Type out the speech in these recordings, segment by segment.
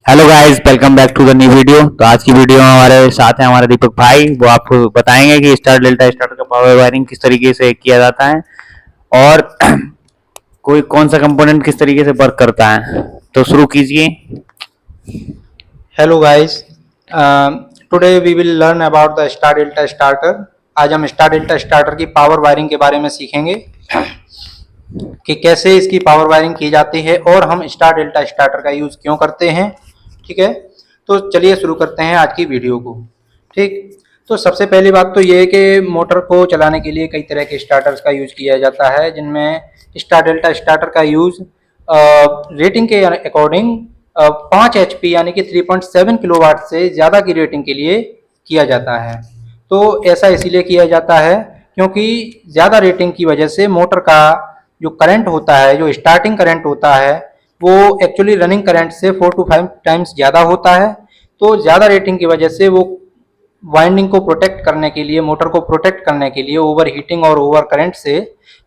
Hello guys, welcome back to the new video. तो आज की वीडियो में हमारे साथ हैं हमारे दीपक भाई। वो आपको बताएंगे कि स्टार डेल्टा स्टार्टर का पावर वायरिंग किस तरीके से किया जाता है और कोई कौन सा कंपोनेंट किस तरीके से वर्क करता है। तो शुरू कीजिए। Hello guys, today we will learn about the star delta starter. आज हम स्टार डेल्टा स्टार्टर की पावर वायरिंग के बारे में सीखेंगे कि कैसे इसकी पावर वायरिंग की जाती है और हम स्टार डेल्टा स्टार्टर का यूज़ क्यों करते हैं। ठीक है, तो चलिए शुरू करते हैं आज की वीडियो को। ठीक, तो सबसे पहली बात तो ये है कि मोटर को चलाने के लिए कई तरह के स्टार्टर्स का यूज़ किया जाता है, जिनमें स्टार डेल्टा स्टार्टर का यूज़ रेटिंग के अकॉर्डिंग 5 HP यानी कि 3.7 किलोवाट से ज़्यादा की रेटिंग के लिए किया जाता है। तो ऐसा इसीलिए किया जाता है क्योंकि ज़्यादा रेटिंग की वजह से मोटर का जो करंट होता है, जो स्टार्टिंग करंट होता है, वो एक्चुअली रनिंग करंट से 4 to 5 टाइम्स ज़्यादा होता है। तो ज़्यादा रेटिंग की वजह से वो वाइंडिंग को प्रोटेक्ट करने के लिए, मोटर को प्रोटेक्ट करने के लिए ओवर हीटिंग और ओवर करंट से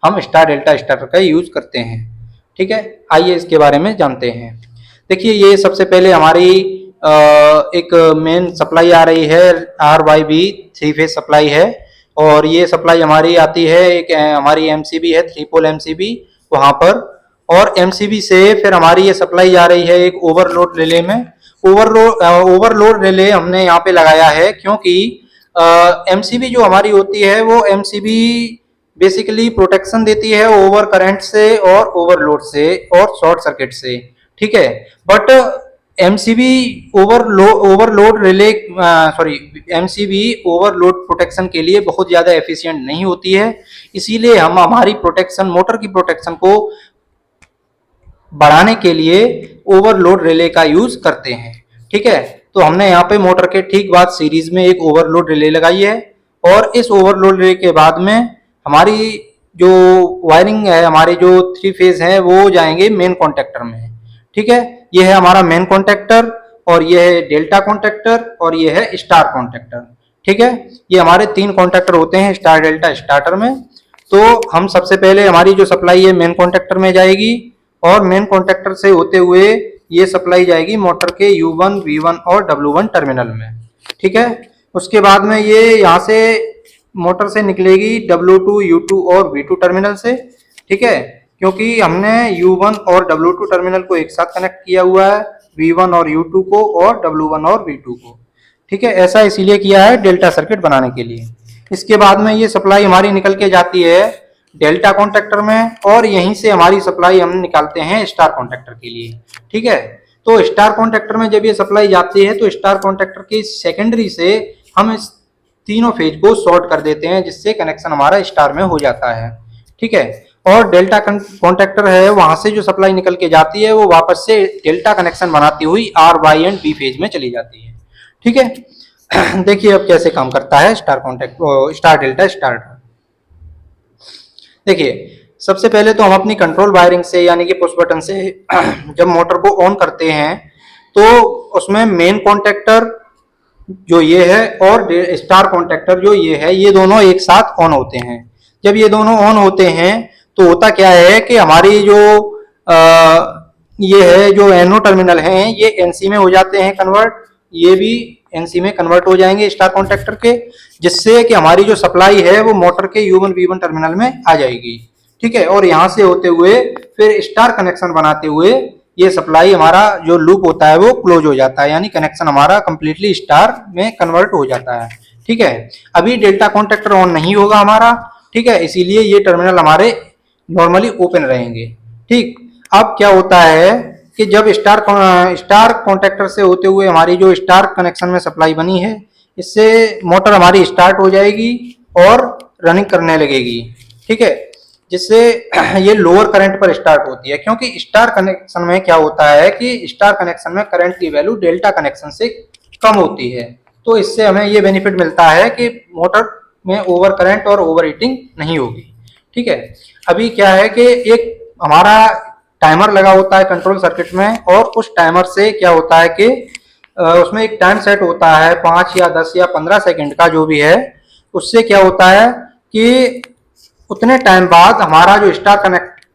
हम स्टार डेल्टा स्टार्टर का यूज़ करते हैं। ठीक है, आइए इसके बारे में जानते हैं। देखिए, ये सबसे पहले हमारी एक मेन सप्लाई आ रही है, RYB 3 फेज सप्लाई है। और ये सप्लाई हमारी आती है, एक हमारी MCB है, 3 पोल MCB वहाँ पर। और MCB से फिर हमारी ये सप्लाई आ रही है एक ओवरलोड रिले में। ओवरलोड रिले हमने यहाँ पे लगाया है क्योंकि MCB जो हमारी होती है वो MCB बेसिकली प्रोटेक्शन देती है ओवर करंट से और ओवरलोड से और शॉर्ट सर्किट से। ठीक है, but MCB overload relay MCB overload protection के लिए बहुत ज़्यादा एफिशिएंट नहीं होती है। इसीलिए हम हमारी प्रोटेक्शन, मोटर की प्रोटेक्शन को बढ़ाने के लिए ओवरलोड रिले का यूज करते हैं। ठीक है, तो हमने यहाँ पे मोटर के ठीक बाद सीरीज में एक ओवरलोड रिले लगाई है और इस ओवरलोड रिले के बाद में हमारी जो वायरिंग है, हमारे जो 3 फेज हैं वो जाएंगे मेन कॉन्टेक्टर में। ठीक है, ये है हमारा मेन कॉन्टेक्टर और ये है डेल्टा कॉन्टेक्टर और ये है स्टार कॉन्टेक्टर। ठीक है, ये हमारे 3 कॉन्टेक्टर होते हैं स्टार डेल्टा स्टार्टर में। तो हम सबसे पहले हमारी जो सप्लाई है मेन कॉन्टेक्टर में जाएगी और मेन कॉन्टेक्टर से होते हुए ये सप्लाई जाएगी मोटर के U1, V1 और W1 टर्मिनल में। ठीक है, उसके बाद में ये यहाँ से मोटर से निकलेगी W2, U2 और V2 टर्मिनल से। ठीक है, क्योंकि हमने U1 और W2 टर्मिनल को एक साथ कनेक्ट किया हुआ है, V1 और U2 को और W1 और V2 को। ठीक है, ऐसा इसीलिए किया है डेल्टा सर्किट बनाने के लिए। इसके बाद में ये सप्लाई हमारी निकल के जाती है डेल्टा कॉन्टेक्टर में और यहीं से हमारी सप्लाई हम निकालते हैं स्टार कॉन्टेक्टर के लिए। ठीक है, तो स्टार कॉन्टेक्टर में जब ये सप्लाई जाती है तो स्टार कॉन्टेक्टर की सेकेंडरी से हम इस तीनों फेज को शॉर्ट कर देते हैं, जिससे कनेक्शन हमारा स्टार में हो जाता है। ठीक है, और डेल्टा कॉन्टेक्टर है, वहां से जो सप्लाई निकल के जाती है वो वापस से डेल्टा कनेक्शन बनाती हुई RY एंड B फेज में चली जाती है। ठीक है, देखिए अब कैसे काम करता है स्टार डेल्टा स्टार्टर। देखिए, सबसे पहले तो हम अपनी कंट्रोल वायरिंग से यानी कि पुश बटन से जब मोटर को ऑन करते हैं तो उसमें मेन कॉन्टेक्टर जो ये है और स्टार कॉन्टेक्टर जो ये है, ये दोनों एक साथ ऑन होते हैं। जब ये दोनों ऑन होते हैं तो होता क्या है कि हमारी जो ये है जो NO टर्मिनल हैं ये NC में हो जाते हैं कन्वर्ट, ये भी NC में कन्वर्ट हो जाएंगे स्टार कॉन्टेक्टर के, जिससे कि हमारी जो सप्लाई है वो मोटर के U1, V1 टर्मिनल में आ जाएगी। ठीक है, और यहाँ से होते हुए फिर स्टार कनेक्शन बनाते हुए ये सप्लाई हमारा जो लूप होता है वो क्लोज हो जाता है, यानी कनेक्शन हमारा कंप्लीटली स्टार में कन्वर्ट हो जाता है। ठीक है, अभी डेल्टा कॉन्टेक्टर ऑन नहीं होगा हमारा। ठीक है, इसीलिए ये टर्मिनल हमारे नॉर्मली ओपन रहेंगे। ठीक, अब क्या होता है कि जब स्टार कॉन्टेक्टर से होते हुए हमारी जो स्टार कनेक्शन में सप्लाई बनी है, इससे मोटर हमारी स्टार्ट हो जाएगी और रनिंग करने लगेगी। ठीक है, जिससे ये लोअर करंट पर स्टार्ट होती है, क्योंकि स्टार कनेक्शन में क्या होता है कि स्टार कनेक्शन में करंट की वैल्यू डेल्टा कनेक्शन से कम होती है। तो इससे हमें ये बेनिफिट मिलता है कि मोटर में ओवर करंट और ओवर हीटिंग नहीं होगी। ठीक है, अभी क्या है कि एक हमारा टाइमर लगा होता है कंट्रोल सर्किट में और उस टाइमर से क्या होता है कि उसमें एक टाइम सेट होता है 5 या 10 या 15 सेकंड का जो भी है। उससे क्या होता है कि उतने टाइम बाद हमारा जो स्टार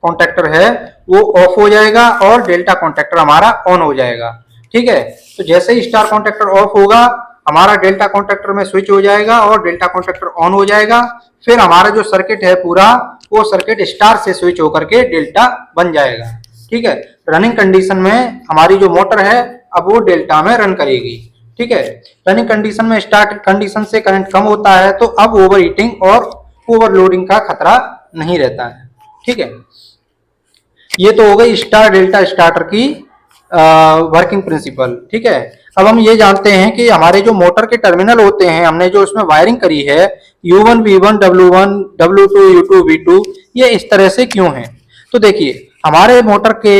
कॉन्टेक्टर है वो ऑफ हो जाएगा और डेल्टा कॉन्टेक्टर हमारा ऑन हो जाएगा। ठीक है। तो जैसे ही स्टार कॉन्टैक्टर ऑफ होगा हमारा डेल्टा कॉन्टैक्टर में स्विच हो जाएगा और डेल्टा कॉन्टैक्टर ऑन हो जाएगा। फिर हमारा जो सर्किट है पूरा वो सर्किट स्टार से स्विच होकर के डेल्टा बन जाएगा। ठीक है, रनिंग कंडीशन में हमारी जो मोटर है अब वो डेल्टा में रन करेगी। ठीक है, रनिंग कंडीशन में स्टार्ट कंडीशन से करंट कम होता है तो अब ओवर हीटिंग और ओवरलोडिंग का खतरा नहीं रहता है। ठीक है, ये तो हो गई स्टार डेल्टा स्टार्टर की वर्किंग प्रिंसिपल। ठीक है, अब हम ये जानते हैं कि हमारे जो मोटर के टर्मिनल होते हैं हमने जो उसमें वायरिंग करी है U1 V1 W1 W2 U2 V2 ये इस तरह से क्यों है। तो देखिए हमारे मोटर के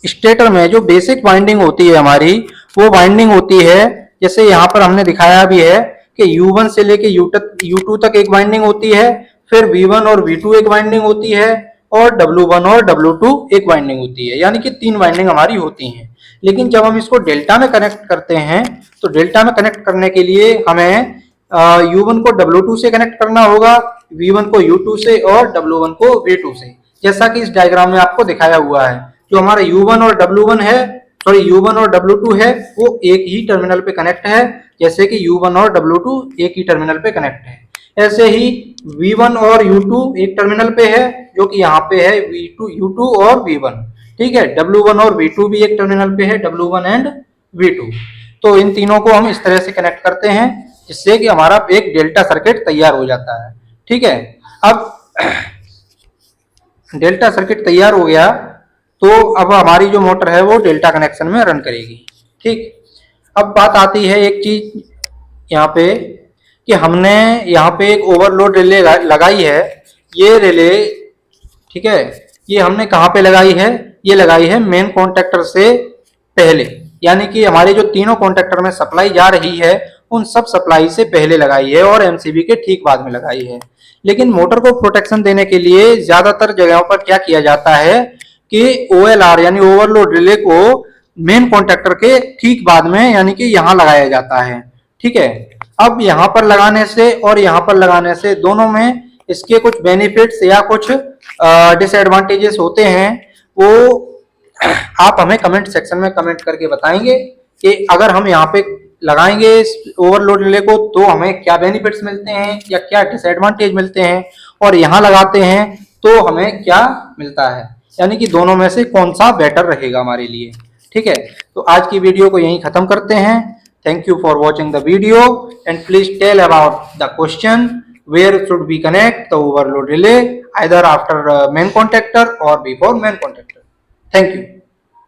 स्टेटर में जो बेसिक वाइंडिंग होती है हमारी वो वाइंडिंग होती है, जैसे यहाँ पर हमने दिखाया भी है कि U1 से लेके U2 तक एक वाइंडिंग होती है, फिर V1 और V2 एक वाइंडिंग होती है और W1 और W2 एक वाइंडिंग होती है, यानी कि 3 वाइंडिंग हमारी होती हैं। लेकिन जब हम इसको डेल्टा में कनेक्ट करते हैं तो डेल्टा में कनेक्ट करने के लिए हमें U1 को W2 से कनेक्ट करना होगा, V1 को U2 से और W1 को V2 से, जैसा कि इस डायग्राम में आपको दिखाया हुआ है। जो हमारा U1 और W1 है U1 और W2 है वो एक ही टर्मिनल पे कनेक्ट है, जैसे कि U1 और W2 एक ही टर्मिनल पे कनेक्ट है। ऐसे ही V1 और U2 एक टर्मिनल पे है जो कि यहाँ पे है U2 और V1। ठीक है, W1 और V2 भी एक टर्मिनल पे है, W1 एंड V2। तो इन तीनों को हम इस तरह से कनेक्ट करते हैं जिससे कि हमारा एक डेल्टा सर्किट तैयार हो जाता है। ठीक है, अब डेल्टा सर्किट तैयार हो गया तो अब हमारी जो मोटर है वो डेल्टा कनेक्शन में रन करेगी। ठीक, अब बात आती है एक चीज यहाँ पे कि हमने यहाँ पे एक ओवरलोड रिले लगाई है। ये रिले, ठीक है, ये हमने कहाँ पे लगाई है, ये लगाई है मेन कॉन्टैक्टर से पहले, यानी कि हमारे जो तीनों कॉन्टैक्टर में सप्लाई जा रही है उन सब सप्लाई से पहले लगाई है और एमसीबी के ठीक बाद में लगाई है। लेकिन मोटर को प्रोटेक्शन देने के लिए ज्यादातर जगहों पर क्या किया जाता है कि OLR यानी ओवरलोड रिले को मेन कॉन्टैक्टर के ठीक बाद में यानी कि यहाँ लगाया जाता है। ठीक है, अब यहाँ पर लगाने से और यहाँ पर लगाने से दोनों में इसके कुछ बेनिफिट्स या कुछ डिसएडवांटेजेस होते हैं, वो आप हमें कमेंट सेक्शन में कमेंट करके बताएंगे कि अगर हम यहाँ पे लगाएंगे इस ओवरलोड रिले को तो हमें क्या बेनिफिट्स मिलते हैं या क्या डिसएडवांटेज मिलते हैं, और यहाँ लगाते हैं तो हमें क्या मिलता है, यानी कि दोनों में से कौन सा बेटर रहेगा हमारे लिए। ठीक है, तो आज की वीडियो को यहीं खत्म करते हैं। Thank you for watching the video and please tell about the question where should we connect the overload relay, either after main contactor or before main contactor. Thank you.